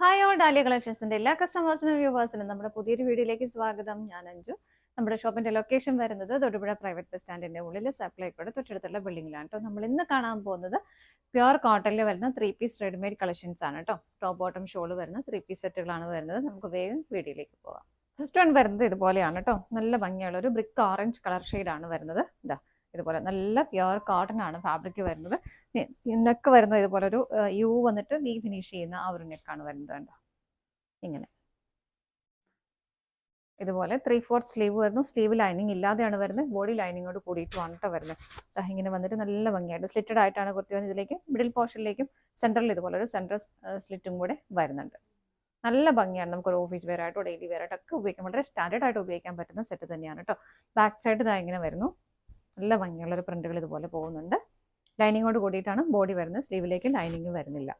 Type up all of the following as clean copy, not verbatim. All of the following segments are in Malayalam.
ഹായ് ഓൾ ഡാലിയ കളക്ഷൻസിന്റെ എല്ലാ കസ്റ്റമേഴ്സിനും വ്യൂവേഴ്സിനും നമ്മുടെ പുതിയൊരു വീഡിയോയിലേക്ക് സ്വാഗതം. ഞാൻ അഞ്ജു. നമ്മുടെ ഷോപ്പിന്റെ ലൊക്കേഷൻ വരുന്നത് തൊടുപുഴ പ്രൈവറ്റ് ബസ് സ്റ്റാൻഡിന്റെ ഉള്ളിൽ സപ്ലൈക്കോടെ തൊട്ടടുത്തുള്ള ബിൽഡിംഗിലാണ് കേട്ടോ. നമ്മൾ ഇന്ന് കാണാൻ പോകുന്നത് പ്യുവർ കോട്ടണിൽ വരുന്ന 3-പീസ് റെഡിമെയ്ഡ് കളക്ഷൻസ് ആണ് കേട്ടോ. ടോപ്പ് ബോട്ടം ഷോൾ വരുന്ന 3-പീസ് സെറ്റുകളാണ് വരുന്നത്. നമുക്ക് വേഗം വീഡിയോയിലേക്ക് പോകാം. ഫസ്റ്റ് വൺ വരുന്നത് ഇതുപോലെയാണ് കേട്ടോ. നല്ല ഭംഗിയുള്ള ഒരു ബ്രിക്ക് ഓറഞ്ച് കളർ ഷെയ്ഡാണ് വരുന്നത്. ഇതാ ഇതുപോലെ നല്ല പ്യുവർ കോട്ടൺ ആണ് ഫാബ്രിക് വരുന്നത്. നെക്ക് വരുന്നത് ഇതുപോലെ ഒരു യു വന്നിട്ട് വി ഫിനിഷ് ചെയ്യുന്ന ആ ഒരു നെക്കാണ് വരുന്നത് കണ്ടോ. ഇങ്ങനെ ഇതുപോലെ 3/4 സ്ലീവ് വരുന്നു. സ്ലീവ് ലൈനിങ് ഇല്ലാതെയാണ് വരുന്നത്. ബോഡി ലൈനിങ്ങോട് കൂടിയിട്ടുമാണ് കേട്ടോ വരുന്നത്. ഇങ്ങനെ വന്നിട്ട് നല്ല ഭംഗിയായിട്ട് സ്ലിറ്റഡ് ആയിട്ടാണ് കുർത്തി വന്നത്. ഇതിലേക്ക് മിഡിൽ പോർഷനിലേക്കും സെൻറ്ററിൽ ഇതുപോലെ ഒരു സെൻട്രൽ സ്ലിറ്റും കൂടെ വരുന്നുണ്ട്. നല്ല ഭംഗിയാണ്. നമുക്കൊരു ഓഫീസ് വെയർ ആയിട്ടോ ഡെയിലി വെയർ ആയിട്ടോ ഒക്കെ ഉപയോഗിക്കാൻ വളരെ സ്റ്റാൻഡേർഡ് ആയിട്ട് ഉപയോഗിക്കാൻ പറ്റുന്ന സെറ്റ് തന്നെയാണ് കേട്ടോ. ബാക്ക് സൈഡ് ഇതാ ഇങ്ങനെ വരുന്നു. നല്ല ഭംഗിയുള്ളൊരു പ്രിന്റുകൾ ഇതുപോലെ പോകുന്നുണ്ട്. ലൈനിങ്ങോട് കൂടിയിട്ടാണ് ബോഡി വരുന്നത്. സ്ലീവിലേക്ക് ലൈനിങ് വരുന്നില്ല.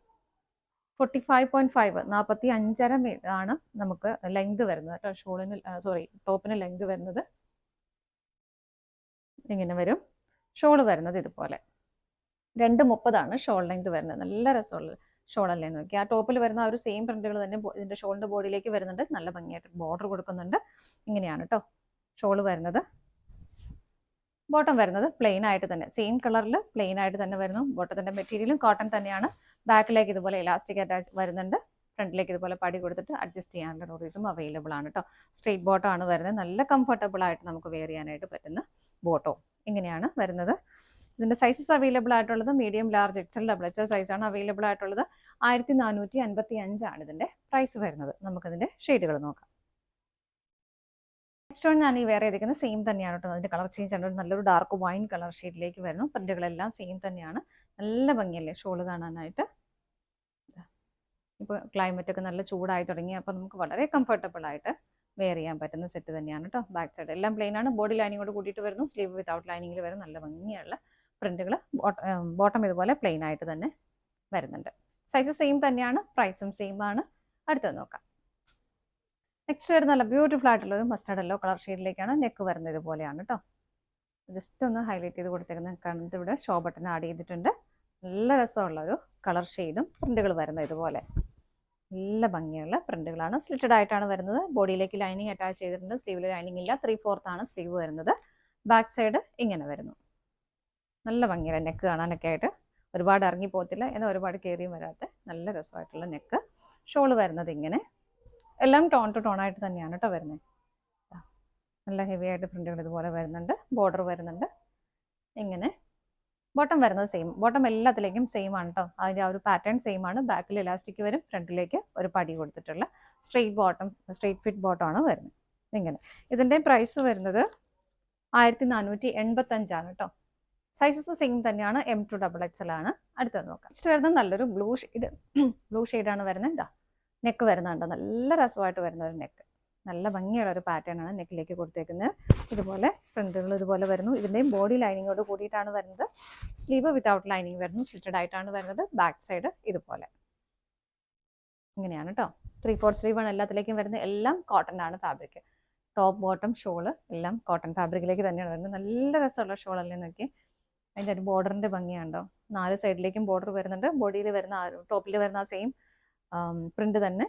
45.5 45.5 ആണ് നമുക്ക് ലെങ്ത് വരുന്നത് കേട്ടോ. ടോപ്പിന് ലെങ്ത് വരുന്നത് ഇങ്ങനെ വരും. ഷോള് വരുന്നത് ഇതുപോലെ 2.30 ഷോൾ ലെങ്ത് വരുന്നത്. നല്ല രസമുള്ള ഷോളല്ലേ നോക്കി. ആ ടോപ്പിൽ വരുന്ന ആ ഒരു സെയിം പ്രിന്റുകൾ തന്നെ ഇതിന്റെ ഷോളിന്റെ ബോഡിയിലേക്ക് വരുന്നുണ്ട്. നല്ല ഭംഗിയായിട്ട് ബോർഡർ കൊടുക്കുന്നുണ്ട്. ഇങ്ങനെയാണ് കേട്ടോ ഷോള് വരുന്നത്. ബോട്ടം വരുന്നത് പ്ലെയിൻ ആയിട്ട് തന്നെ സെയിം കളറിൽ പ്ലെയിൻ ആയിട്ട് തന്നെ വരുന്നു. ബോട്ടത്തിന്റെ മെറ്റീരിയലും കോട്ടൺ തന്നെയാണ്. ബാക്കിലേക്ക് ഇതുപോലെ ഇലാസ്റ്റിക് അറ്റാച്ച് വരുന്നുണ്ട്. ഫ്രണ്ടിലേക്ക് ഇതുപോലെ പടി കൊടുത്തിട്ട് അഡ്ജസ്റ്റ് ചെയ്യാനുള്ള റൂറീസും അവൈലബിൾ ആണ് കേട്ടോ. സ്ട്രെയിറ്റ് ബോട്ടം ആണ് വരുന്നത്. നല്ല കംഫർട്ടബിൾ ആയിട്ട് നമുക്ക് വെയർ ചെയ്യാനായിട്ട് പറ്റുന്ന ബോട്ടം ഇങ്ങനെയാണ് വരുന്നത്. ഇതിന്റെ സൈസസ് അവൈലബിൾ ആയിട്ടുള്ളത് medium, large, XL, double XL സൈസാണ് അവൈലബിൾ ആയിട്ടുള്ളത്. 1455 ആണ് ഇതിന്റെ പ്രൈസ് വരുന്നത്. നമുക്കിതിന്റെ ഷെയ്ഡുകൾ നോക്കാം. നെക്സ്റ്റ് വൺ ഞാൻ ഈ വേറെ ചെയ്തിരിക്കുന്നത് സെയിം തന്നെയാണ് കേട്ടോ. അതിന്റെ കളർ ചേഞ്ച് ആണ്. നല്ലൊരു ഡാർക്ക് വൈൻ കളർ ഷെയ്ഡിലേക്ക് വരുന്നു. പ്രിന്റുകളെല്ലാം സെയിം തന്നെയാണ്. നല്ല ഭംഗിയല്ലേ ഷോള് കാണാനായിട്ട്. ഇപ്പോൾ ക്ലൈമറ്റ് ഒക്കെ നല്ല ചൂടായി തുടങ്ങി. അപ്പോൾ നമുക്ക് വളരെ കംഫർട്ടബിൾ ആയിട്ട് വെയർ ചെയ്യാൻ പറ്റുന്ന സെറ്റ് തന്നെയാണ് കേട്ടോ. ബാക്ക് സൈഡ് എല്ലാം പ്ലെയിൻ ആണ്. ബോഡി ലൈനിങ്ങോട് കൂടിയിട്ട് വരുന്നു. സ്ലീവ് വിതൗട്ട് ലൈനിങ്ങിൽ വരും. നല്ല ഭംഗിയുള്ള പ്രിന്റുകൾ. ബോട്ടം ഇതുപോലെ പ്ലെയിൻ ആയിട്ട് തന്നെ വരുന്നുണ്ട്. സൈസ് സെയിം തന്നെയാണ്. പ്രൈസും സെയിം ആണ്. അടുത്തത് നോക്കാം. നെക്സ്റ്റ് വരുന്ന നല്ല ബ്യൂട്ടിഫുൾ ആയിട്ടുള്ള ഒരു മസ്റ്റർഡ് യെല്ലോ കളർ ഷെയ്ഡിലേക്കാണ് നെക്ക് വരുന്നത്. ഇതുപോലെയാണ് കേട്ടോ. ജസ്റ്റ് ഒന്ന് ഹൈലൈറ്റ് ചെയ്ത് കൊടുത്തേക്കുന്നത് കാണുന്നത്. ഇവിടെ ഷോ ബട്ടൺ ആഡ് ചെയ്തിട്ടുണ്ട്. നല്ല രസമുള്ള ഒരു കളർ ഷെയ്ഡും പ്രിന്റുകൾ വരുന്നത് ഇതുപോലെ നല്ല ഭംഗിയുള്ള പ്രിന്റുകളാണ്. സ്ലിറ്റഡ് ആയിട്ടാണ് വരുന്നത്. ബോഡിയിലേക്ക് ലൈനിങ് അറ്റാച്ച് ചെയ്തിട്ടുണ്ട്. സ്ലീവിൽ ലൈനിങ് ഇല്ല. 3/4 ആണ് സ്ലീവ് വരുന്നത്. ബാക്ക് സൈഡ് ഇങ്ങനെ വരുന്നു. നല്ല ഭംഗിയുള്ള നെക്ക് കാണാനൊക്കെ ആയിട്ട്. ഒരുപാട് ഇറങ്ങി പോകത്തില്ല എന്നാൽ ഒരുപാട് കയറിയും വരാത്ത നല്ല രസമായിട്ടുള്ള നെക്ക്. ഷോള് വരുന്നത് ഇങ്ങനെ എല്ലാം ടോൺ ടു ടോൺ ആയിട്ട് തന്നെയാണ് കേട്ടോ വരുന്നത്. നല്ല ഹെവി ആയിട്ട് പ്രിന്റുകൾ ഇതുപോലെ വരുന്നുണ്ട്. ബോർഡർ വരുന്നുണ്ട് ഇങ്ങനെ. ബോട്ടം വരുന്നത് സെയിം. ബോട്ടം എല്ലാത്തിലേക്കും സെയിം ആണ് കേട്ടോ. അതിൻ്റെ ആ ഒരു പാറ്റേൺ സെയിം ആണ്. ബാക്കിൽ ഇലാസ്റ്റിക് വരും. ഫ്രണ്ടിലേക്ക് ഒരു പടി കൊടുത്തിട്ടുള്ള സ്ട്രെയിറ്റ് ഫിറ്റ് ബോട്ടം ആണ് വരുന്നത് ഇങ്ങനെ. ഇതിൻ്റെ പ്രൈസ് വരുന്നത് 1485 ആണ് കേട്ടോ. സൈസസ് സെയിം തന്നെയാണ്. M to XXL ആണ്. അടുത്തത് നോക്കാം. നെക്സ്റ്റ് വരുന്നത് നല്ലൊരു ബ്ലൂ ഷെയ്ഡാണ് വരുന്നത്. ഇതാ നെക്ക് വരുന്നുണ്ട്. നല്ല രസമായിട്ട് വരുന്ന ഒരു നെക്ക്. നല്ല ഭംഗിയുള്ള ഒരു പാറ്റേൺ ആണ് നെക്കിലേക്ക് കൊടുത്തേക്കുന്നത്. ഇതുപോലെ പ്രിന്റുകൾ ഇതുപോലെ വരുന്നു. ഇതിൻ്റെയും ബോഡി ലൈനിങ്ങോട് കൂടിയിട്ടാണ് വരുന്നത്. സ്ലീവ് വിതൗട്ട് ലൈനിങ് വരുന്നു. സ്ലിറ്റഡ് ആയിട്ടാണ് വരുന്നത്. ബാക്ക് സൈഡ് ഇതുപോലെ ഇങ്ങനെയാണ് കേട്ടോ. 3/4 സ്ലീവ് ആണ് എല്ലാത്തിലേക്കും വരുന്നത്. എല്ലാം കോട്ടൺ ആണ് ഫാബ്രിക്. ടോപ്പ് ബോട്ടം ഷോള് എല്ലാം കോട്ടൺ ഫാബ്രിക്കിലേക്ക് തന്നെയാണ് വരുന്നത്. നല്ല രസമുള്ള ഷോളല്ലേ നോക്കി. അതിൻ്റെ ഒരു ബോർഡറിൻ്റെ ഭംഗിയുണ്ടോ. 4 സൈഡിലേക്കും ബോർഡർ വരുന്നുണ്ട്. ബോഡിയിൽ വരുന്ന ടോപ്പിൽ വരുന്ന ആ സെയിം പ്രിന്റ് തന്നെ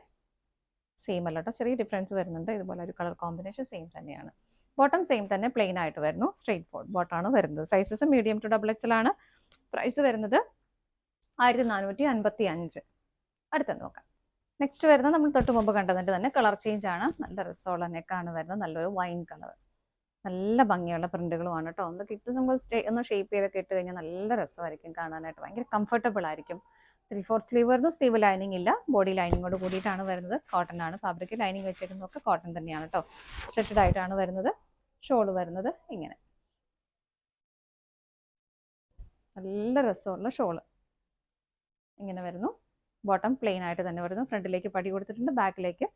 സെയിം അല്ല കേട്ടോ. ചെറിയ ഡിഫറൻസ് വരുന്നുണ്ട്. ഇതുപോലെ ഒരു കളർ കോമ്പിനേഷൻ സെയിം തന്നെയാണ്. ബോട്ടം സെയിം തന്നെ പ്ലെയിൻ ആയിട്ട് വരുന്നു. സ്ട്രെയിറ്റ് ഫോർഡ് ബോട്ടമാണ് വരുന്നത്. സൈസസ് മീഡിയം ടു XXL ആണ്. പ്രൈസ് വരുന്നത് 1455. അടുത്തത് നോക്കാം. നെക്സ്റ്റ് വരുന്നത് നമ്മൾ തൊട്ട് മുമ്പ് കണ്ടതിൻ്റെ തന്നെ കളർ ചേഞ്ച് ആണ്. നല്ല രസമുള്ള നെക്കാണ് വരുന്നത്. നല്ലൊരു വൈൻ കളർ. നല്ല ഭംഗിയുള്ള പ്രിന്റുകളുമാണ് കേട്ടോ. ഒന്ന് ഷേപ്പ് ചെയ്തൊക്കെ ഇട്ട് കഴിഞ്ഞാൽ നല്ല രസമായിരിക്കും കാണാനായിട്ട്. ഭയങ്കര കംഫർട്ടബിൾ ആയിരിക്കും. 3/4 സ്ലീവ് വരുന്നു. സ്ലീവ് ലൈനിങ് ഇല്ല. ബോഡി ലൈനിങ്ങോട് കൂടിയിട്ടാണ് വരുന്നത്. കോട്ടൺ ആണ് ഫാബ്രിക്. ലൈനിങ് വെച്ചേക്കുന്നതൊക്കെ കോട്ടൺ തന്നെയാണ് കേട്ടോ. സെറ്റഡ് ആയിട്ടാണ് വരുന്നത്. ഷോള് വരുന്നത് ഇങ്ങനെ നല്ല രസമുള്ള ഷോള് ഇങ്ങനെ വരുന്നു. ബോട്ടം പ്ലെയിൻ ആയിട്ട് തന്നെ വരുന്നു. ഫ്രണ്ടിലേക്ക് പടി കൊടുത്തിട്ടുണ്ട്. ബാക്കിലേക്ക്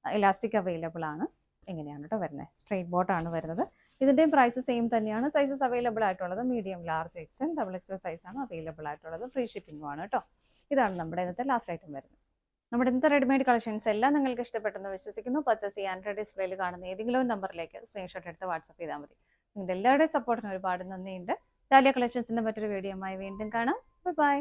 ഇലാസ്റ്റിക് അവൈലബിൾ ആണ്. ഇങ്ങനെയാണ് കേട്ടോ വരുന്നത്. സ്ട്രെയിറ്റ് ബോട്ടാണ് വരുന്നത്. ഇതിൻ്റെയും പ്രൈസ് സെയിം തന്നെയാണ്. സൈസസ് അവൈലബിൾ ആയിട്ടുള്ളത് medium, large, XL, double XL സൈസാണ് അവൈലബിൾ ആയിട്ടുള്ളത്. ഫ്രീ ഷിപ്പിംഗും ആണ് കേട്ടോ. ഇതാണ് നമ്മുടെ ഇന്നത്തെ ലാസ്റ്റ് ഐറ്റം വരുന്നത്. നമ്മുടെ ഇന്നത്തെ റെഡിമെയ്ഡ് കളക്ഷൻസ് എല്ലാം നിങ്ങൾക്ക് ഇഷ്ടപ്പെട്ടെന്ന് വിശ്വസിക്കുന്നു. പർച്ചേസ് ചെയ്യാൻ ഡിസ്പ്ലേയിൽ കാണുന്ന ഏതെങ്കിലും നമ്പറിലേക്ക് സ്ക്രീൻഷോട്ട് എടുത്ത് വാട്സപ്പ് ചെയ്താൽ മതി. നിങ്ങളുടെ എല്ലാവരുടെയും സപ്പോർട്ടിന് ഒരുപാട് നന്ദിയുണ്ട്. ഡാലിയ കളക്ഷൻസിന്റെ മറ്റൊരു വീഡിയോയുമായി വീണ്ടും കാണാം. ബൈ.